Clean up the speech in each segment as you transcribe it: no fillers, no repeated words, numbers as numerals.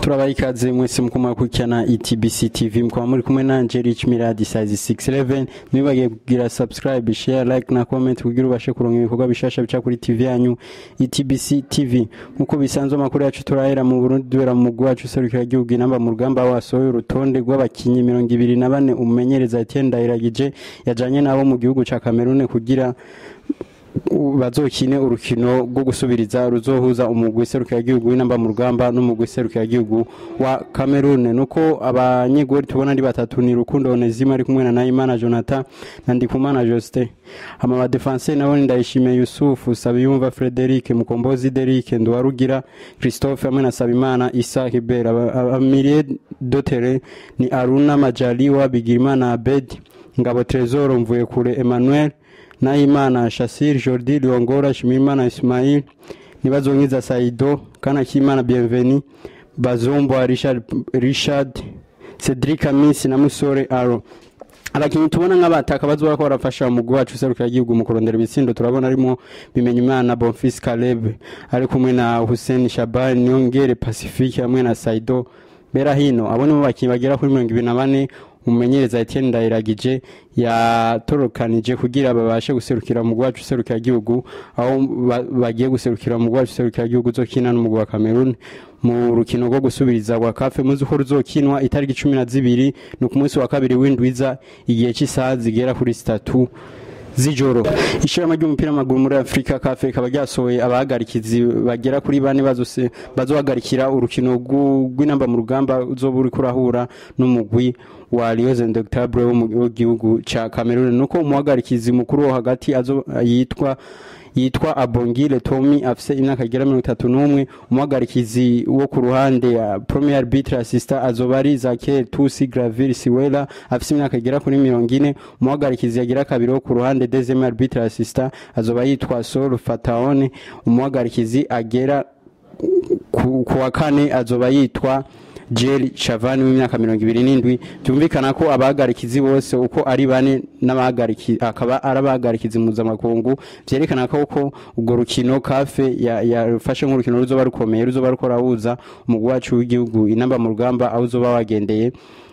turabaye ikaze mwese mukoma kurikirana ETBC TV mukaba muri kumwe na Angelique Miradi size 611 nibagiye kugira subscribe share like na comment kugira ubashe kuronka ibikorwa bishasha bica kuri TV yanyu ETBC TV nkuko bisanzwe makuru yacu turahera mu Burundi duhera mu gwacu serukira gihugu inamba mu rugamba wasohoye urutonde rw'abakinyi 24 umenyereza Etienne Ndayiragije yajanye nabo mu gihugu ca Cameroon kugira bazokine urukino rwo gusubiriza ruzohuza umugwi serukira gihugu inamba mu rugamba n'umugwi serukira gihugu wa Cameroon nuko abanyegori tubona ari batatu ni Rukundo Onezima ari kumwe na Nahimana Jonathan na Ndikumana Justin ama defense nabo Ndayishimiye Yusuf Sabiyumva Frederic Mukombozi Derrick Ndwarugira Christophe hamwe na Sabimana Isa Hibera Amirie Dotere ni Aruna Majaliwa Bigirimana Abed Ngabo Trezor Mvuye kure Emmanuel Nahimana Shassir Jordi Liongora Shimimana Ismail Nibazongiza Saido Kana Kimana Bienveni Bazombo Richard Cedric Amisi na Musore Aro abakinyi tubona nk'abataka bazora ko barafasha mu gwacu serukira gihugu mu kurondera ibitsindo turabona arimo Bimenyimana Bonfils Caleb ari kumwe na Hussein Shaban Nyongere Pacifique hamwe na Saido Berahino abo nibo bakinyi bagera kuri 24 umenyereza Etienne Ndayiragije yatorokanije kugira babashe guserukira mu gwacu serukira gihugu aho bagiye guserukira mu gwacu serukira gihugu zokina n'umugwa wa Cameroon mu rukino rwo gusubiriza wa CAF muzi ko ruzokinwa itariki 12 no ku munsi wa kabiri w'indwiza igihe cy'isaha zigera kuri 3 zijoro ishirama ry'umupira w'amaguru muri Afrika CAF ikaba ryasohoye abahagarikizi bagera kuri bane bazohagarikira urukino rw'inamba mu rugamba uzoburi kurahura n'umugwi wa Lions and October wo mu gihugu ca Cameroon nuko umuhagarikizi mukuru wo hagati yitwa Abongile Tommy afise imyaka igera 31 umuhagarikizi wo ku ruhande ya Premier Arbitre Assistant azobari Zake Tusi Gravir Siwela afise imyaka igera kuri 40 umuhagarikizi yagira kabiri wo ku ruhande Deuxième Arbitre Assistant azoba yitwa Sol Fataone umuhagarikizi agera kuwa kane azoba yitwa Jerry Chavani w'imyaka 27 byumvikana ko abahagarikizi bose uko ari bane n'abahagarikizi akaba arabahagarikizi mpuzamakungu byerekana ko ubwo rukino CAF yafashe nk'urukino ruzoba rukomeye ruzoba rukorahuza umugwi wacu w'igihugu inamba mu rugamba aho uzoba wagendeye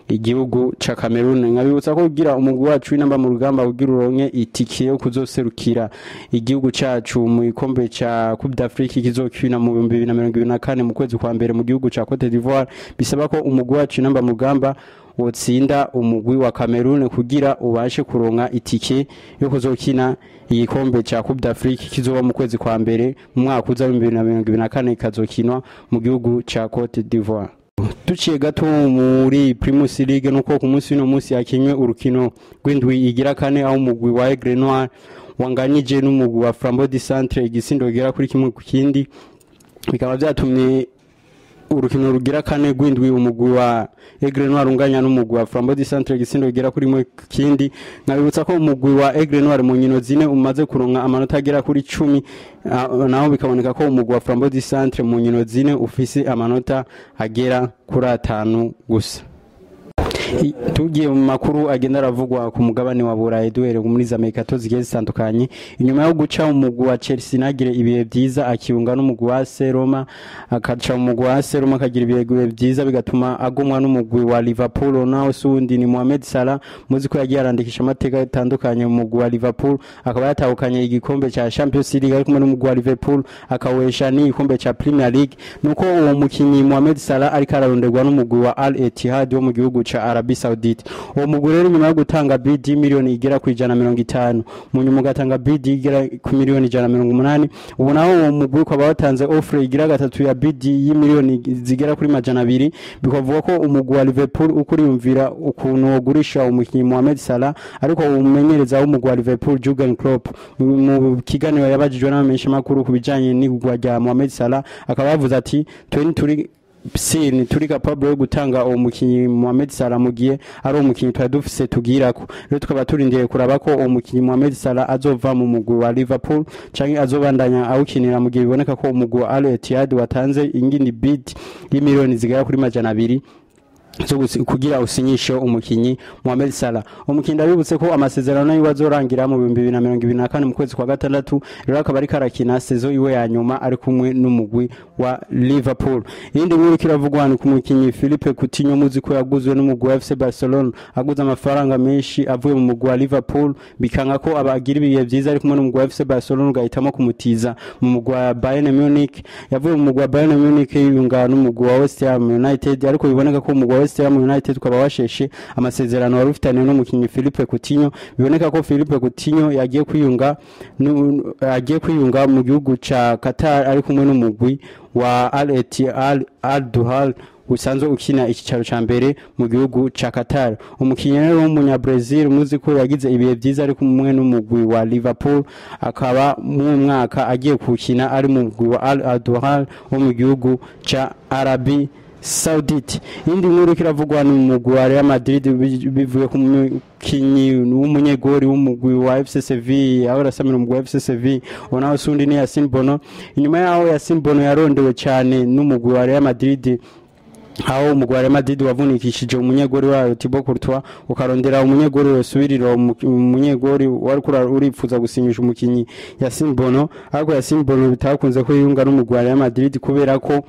igihugu ca Cameroon nkabibutsa ko kugira umugwi wacu inamba mu rugamba kugira uronke itike yo kuzoserukira igihugu cacu mu ikombe ca Coupe d'Afrique kizokina mu 2024 mu kwezi kwa mbere mu gihugu ca Cote d'Ivoire bisaba ko umugwi wacu inamba mu rugamba wotsinda umugwi wa Cameroon kugira ubashe kuronka itike yo kuzokina igikombe ca Coupe d'Afrique kizoba mu kwezi kwa mbere mu mwaka uza 2024 kazokinwa mu gihugu ca Cote d'Ivoire. Tuciye gato muri Primus League nuko ku munsi no munsi yakinywe urukino rw'indwi igira kane aho umugwi wa Aigle Noir wanganyije n'umugwi wa Flambeau du Centre igisindo gera kuri kimwe ku kindi bikaba byatumye urukino rugira kane rw'indwi umugwi wa Aigle Noir unganya n'umugwi wa Flambeau du Centre igisindo gera kuri kimwe ku kindi nkabibutsa ko umugwi wa Aigle Noir mu nkino zine umaze kuronka amanota agera kuri 10 naho bikaboneka ko umugwi wa Flambeau du Centre mu nkino zine ufise amanota agera kuri 5 gusa. Tugiye mu makuru agenda aravugwa ku mugabane wa Burayi duhere muri Amerika zigiye zitandukanye inyuma yo guca umugwi wa Chelsea nagire ibihe byiza akiyunga n'umugwi wa Roma akaca umugwi wa Roma akagira ibihe byiza bigatuma agomwa n'umugwi wa Liverpool naho sundi ni Mohamed Salah muzi ko yagiye arandikisha amateka atandukanye mu mugwi wa Liverpool akaba yatahukanye igikombe ca Champions League ariko n'umugwi wa Liverpool akawesha ni igikombe ca Premier League nuko uwo mukinyi Mohamed Salah ariko araronderwa n'umugwi wa Al Ittihad wo mu gihugu ca Arabie Saoudite uwo mugore rero nyuma yo gutanga bid miliyoni igera ku 150 mu nyuma gatanga bid igera ku miliyoni 180 ubu naho uwo mugore ko batanze offer igira gatatu ya bid y'imiliyoni zigera kuri 200 bikavuga ko umugwi wa Liverpool ukuri yumvira ukuntu wogurisha umukinyi Mohamed Salah ariko umumenyereza w'umugwi wa Liverpool Jurgen Klopp mu kiganiro yabajijwe n'abamenyesha makuru kubijanye n'igwa rya Mohamed Salah akaba yavuze ati turi capable yo gutanga uwo mukinyi Mohamed Salah mugiye ari umukinyi twadufise tugirako rero tukaba turindiriye kuraba ko uwo mukinyi Mohamed Salah azova mu mugwi wa Liverpool canke azobandanya awukinira mugiye biboneka ko umugwi wa Al Ittihad watanze ingini bid y'imiliyoni zigera kuri 200 kugira usinyishe umukinyi Mohamed Salah. Umukinyi ndabibutse ko amasezerano yiwe azorangira mu 2024 mu kwezi kwa gatandatu, rero akaba ari karakina sezo iwe ya nyuma ari kumwe n'umugwi wa Liverpool. Indi nkuru kiravugwa ni ku mukinyi Philippe Coutinho, muzi ko yaguzwe n'umugwi wa FC Barcelona, aguze amafaranga menshi avuye mu mugwi wa Liverpool, bikanga ko abagira ibihe byiza ari kumwe n'umugwi wa FC Barcelona ugahitamo kumutiza mu mugwi wa Bayern Munich. Yavuye mu mugwi wa Bayern Munich yiyunga n'umugwi wa West Ham United, ariko biboneka ko umugwi wa West Ham United ukaba washeshe amasezerano wari ufitanye n'umukinyi Philippe Coutinho. Biboneka ko Philippe Coutinho yagiye kwiyunga mu gihugu ca Qatar ari kumwe n'umugwi wa Al Duhal usanzwe ukina ikicaro ca mbere mu gihugu ca Qatar. Umukinyi rero w'umunya Brazil muzi ko yagize ibihe byiza ari kumwe n'umugwi wa Liverpool, akaba mu mwaka agiye kukina ari mu mugwi wa Al Duhal wo mu gihugu ca Arabi Saudite. Indi nkuru kiravugwa ni umugwi wa Real Madrid bivuye ku mukinyi w'umunyegori w'umugwi wa FC Sevilla, aho rasamira umugwi wa FC Sevilla onaho sundi ni Yasin Bono. Inyuma yaho Yasin Bono yarondewe cyane n'umugwi wa Real Madrid, aho umugwi wa Real Madrid wavunikishije umunyegori wa Thibaut Courtois, ukarondera umunyegori wasubirira umunyegori wari uripfuza gusinyisha umukinyi Yasin Bono, ariko Yasin Bono bitakunze ko yunga n'umugwi wa Real Madrid kubera ko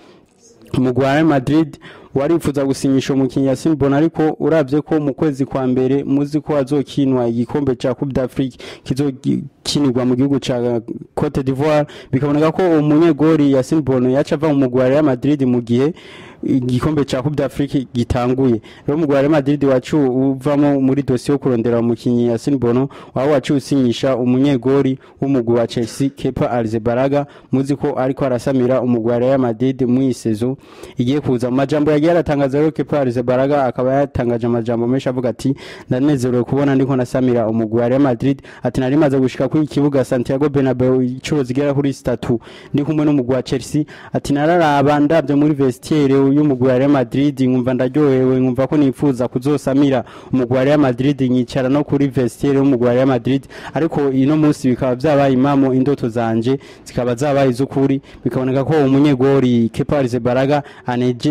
umugwi wa Real Madrid warifuza gusinyisha umukinyi Yasin Bono, ariko uravye ko mu kwezi kwa mbere muzi ko azokinwa igikombe ca Coupe d'Afrique kizokinirwa mu gihugu ca Cote d'Ivoire, bikaboneka ko umunyegori Yasin Bono yaca ava mu mugwi wa Real Madrid mu gihe igikombe ca Coupe d'Afrique gitanguye. Rero umugwi wa Real Madrid wacu uvamo muri dossier yo kurondera umukinyi Yasin Bono, waho wacu usinyisha umunyegori w'umugwi wa Chelsea Kepa Arrizabalaga, muzi ko ariko arasamira umugwi wa Real Madrid mu isezo igiye kuza. Mu majambo yagiye aratangaza rero Kepa Arrizabalaga akaba yatangaje amajambo menshi avuga ati ndanezerewe kubona ndiko nasamira umugwi wa Real Madrid, ati nari maze gushika ku ikibuga Santiago Bernabeu icuro zigera kuri 3 ndi kumwe n'umugwi wa Chelsea, ati nararaba ndavye muri vestiaire y'umugwi wa Real Madrid nkumva ndaryohewe, nkumva ko nifuza kuzosamira umugwi wa Real Madrid nyicara no kuri vestiaire y'umugwi wa Real Madrid, ariko ino munsi bikaba byabaye impamo indoto zanje zikaba zabaye izukuri. Bikaboneka ko umunyegori Kepa Arrizabalaga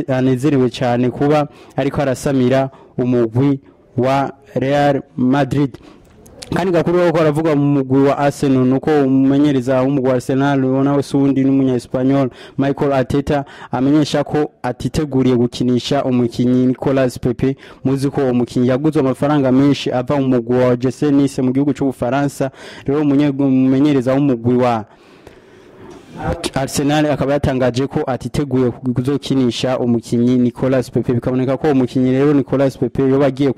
anezerewe cyane kuba ariko arasamira umugwi wa Real Madrid. Kandi gakuru ko aravuga mu mugwi wa Arsenal nuko umumenyereza w'umugwi wa Arsenal wona sundi n'umunya Espanyol Mikel Arteta amenyesha ko atiteguriye gukinisha umukinyi Nicolas Pepe, muzi ko umukinyi yaguzwe amafaranga menshi ava mu mugwi wa Jesse Nice mu gihugu cy'u Faransa. Rero umumenyereza w'umugwi wa Arsenal akaba yatangaje ko atiteguye kuzokinisha umukinyi Nicolas Pepe. Bikaboneka ko umukinyi rero Nicolas Pepe yo bagiye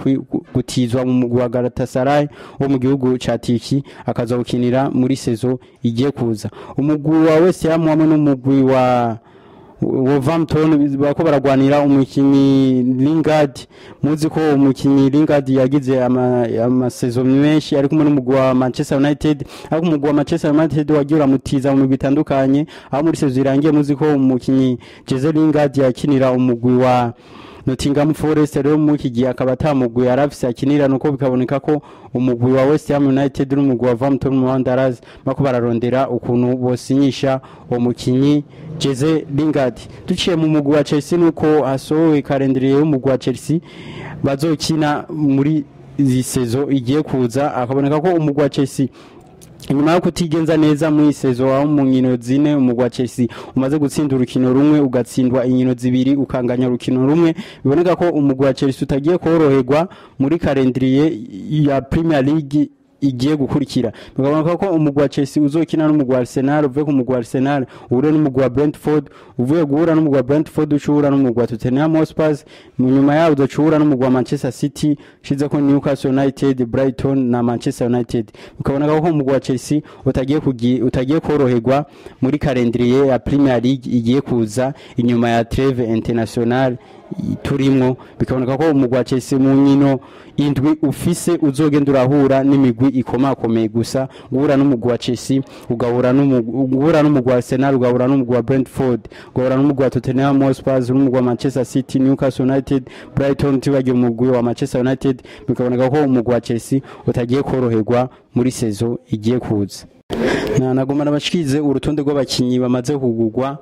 gutizwa mu mugwi wa Galatasaray wo mu gihugu ca Turki, akazokinira muri sezo igiye kuza. Umugwi wa West Ham hamwe n'umugwi wa Wolverhampton bako baragwanira umukinyi Lingard, muzi ko umukinyi Lingard yagize amasezo menshi ari kumwe n'umugwi wa Manchester United, ariko umugwi wa Manchester United wagiye uramutiza mu bitandukanye, aho muri sezo irangiye muzi ko umukinyi Jesse Lingard yakinira umugwi wa Nottingham Forest, rero mu kigiye akaba atamugwi yarafise akinira, nuko bikaboneka ko umugwi wa West Ham United n'umugwi wa Wolverhampton Wanderers bako bararondera ukuntu bosinyisha umukinyi Jesse Lingard. Duciye mu mugwi wa Chelsea nuko hasohowe calendrier y'umugwi wa Chelsea bazokina muri izi sezo igiye kuza, akaboneka ko umugwi wa Chelsea inyuma yo kutigenza neza mu isezo aho mu nkino zine umugwi wa Chelsea umaze gutsinda urukino rumwe ugatsindwa inkino zibiri ukanganya urukino rumwe, biboneka ko umugwi wa Chelsea utagiye koroherwa muri calendrier ya Premier League igiye gukurikira. Bikaboneka ko umugwi wa Chelsea uzokina n'umugwi wa Arsenal, uvuye ku mugwi wa Arsenal uhure n'umugwi wa Brentford, uvuye guhura n'umugwi wa Brentford ucura n'umugwi wa Tottenham Hotspur, mu nyuma yaho uzacura n'umugwi wa Manchester City, shize ko Newcastle United, Brighton na Manchester United. Bikaboneka ko umugwi wa Chelsea utagiye koroherwa muri calendrier ya Premier League igiye kuza inyuma ya trêve international turimo. Bikaboneka ko umugwi wa Chelsea mu nkino indwi ufise uzogenda urahura n'imigwi ikomakomeye gusa, guhura n'umugwi wa Chelsea ugahura n'umugwi wa Arsenal, ugahura n'umugwi wa Brentford, ugahura n'umugwi wa Tottenham Hotspur, n'umugwi wa Manchester City, Newcastle United, Brighton, tibagiye umugwi wa Manchester United. Bikaboneka ko umugwi wa Chelsea utagiye koroherwa muri sezo igiye kuza. Nagomba nabashikize urutonde rw'abakinyi bamaze kugurwa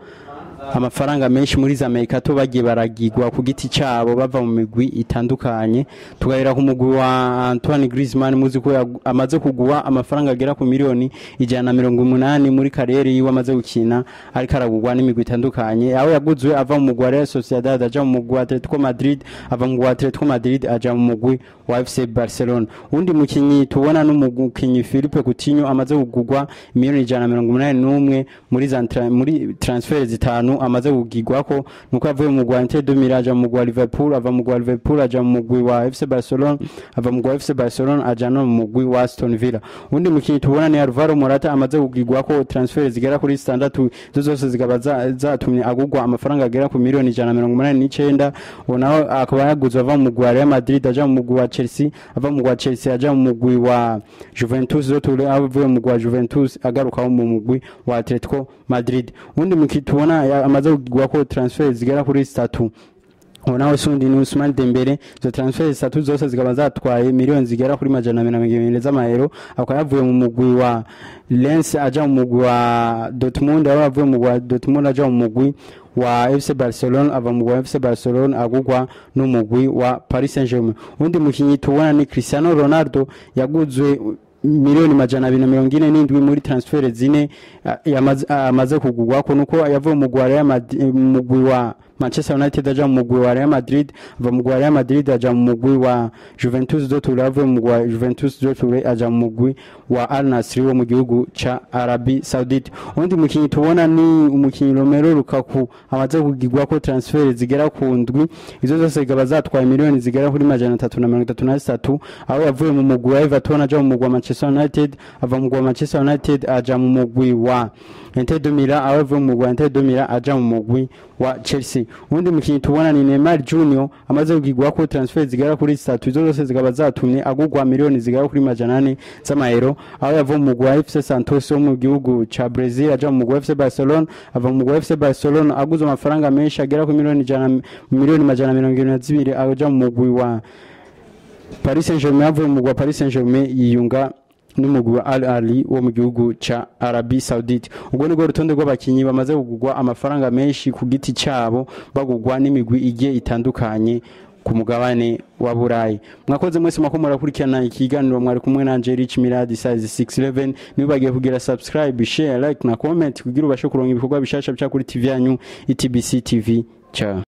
amafaranga menshi muri za Amerika to bagiye baragirwa ku giti cyabo bava mu migwi itandukanye. Tugahera ku mugwi wa Antoine Griezmann muzi ko amaze kugwa amafaranga agera ku miliyoni 180 muri kariyeri yiwe amaze gukina, ariko aragurwa n'imigwi itandukanye. Aho yaguzwe ava mu mugwi wa Real Sociedad aja mu mugwi wa Atletico Madrid, ava mu mugwi wa Atletico Madrid aja mu mugwi wa FC Barcelona. Undi mukinyi tubona n'umukinyi Philippe Coutinho amaze kugurwa miliyoni 181 muri transfer zitanu amaze kugirwako, nuko avuye mu mugwi wa Inter de Milan aja mu mugwi wa Liverpool, ava mu mugwi wa Liverpool aja mu mugwi wa FC Barcelona, ava mu mugwi wa FC Barcelona aja no mu mugwi wa Aston Villa. Undi mukinyi tubona ni Alvaro Morata amaze kugirwako transfer zigera kuri 6, zose zigaba zatumye agurwa amafaranga agera ku miliyoni 189. Unaho akaba yaguzwe ava mu mugwi wa Real Madrid aja mu mugwi wa Chelsea, ava mu mugwi wa Chelsea aja mu mugwi wa Juventus, zoture avuye mu mugwi wa Juventus agaruka mu mugwi wa Atletico Madrid. Undi mukinyi tubona amaze kugirwako transfer zigera kuri 3. Unaho sundi ni Ousmane Dembele, zo transfer 3 zose zikaba zatwaye miliyoni zigera kuri 120 z'amayero. Akaba yavuye mu mugwi wa Lens aja mu mugwi wa Dortmund, aho yavuye mu mugwi wa Dortmund aja mu mugwi wa FC Barcelona, ava mu mugwi wa FC Barcelona agurwa n'umugwi wa Paris Saint-Germain. Undi mukinyi tubona ni Cristiano Ronaldo, yaguzwe miliyoni 247 muri transfer zine amaze kugurwa ko, nuko yavuye mu mugwi wa Manchester United aja mu mugwi wa Real Madrid, ava mu mugwi wa Real Madrid aja mu mugwi wa Juventus, zoture avuye mu mugwi wa Juventus, zoture aja mu mugwi wa Al Nassr wo mu gihugu ca Arabie Saoudite. Undi mukinyi tubona ni umukinyi Romelu Lukaku, amaze kugirwa ko transfer zigera ku ndwi, izo zose zigaba zatwaye miliyoni zigera kuri 333, aho yavuye mu mugwi wa Everton aja mu mugwi wa Manchester United, ava mu mugwi wa Manchester United aja mu mugwi wa Inter de Milan, aho yavuye mu mugwi wa Inter de Milan aja mu mugwi wa Chelsea. Undi mukinyi tubona ni Neymar Junior, amaze kugirwa ko transfer zigera kuri 3, izo zose zigaba zatumye agurwa miliyoni zigera kuri 400 z'amayero, aho yavuye mu mugwi wa FC Santos wo mu gihugu ca Brazil aja mu mugwi wa FC Barcelona, ava mu mugwi wa FC Barcelona aguzwe amafaranga menshi agera ku miliyoni 172 aja mu mugwi wa Paris Saint-Germain, avuye mu mugwi wa Paris Saint-Germain yiyunga n'umugwi wa Al Ahly wo mu gihugu ca Arabie Saoudite. Ubwo nibwo rutonde rw'abakinyi bamaze kugurwa amafaranga menshi ku giti cyabo, bagurwa n'imigwi igiye itandukanye ku mugabane wa Burayi. Mwakoze mwese makomora kurikirana ikiganiro, mwari kumwe na Rich Mirad size 611. Nibagiye kugira subscribe, share, like na comment kugira ubashe kuronka ibikorwa bishasha bya kuri TV yanyu ITBC TV. Ciao.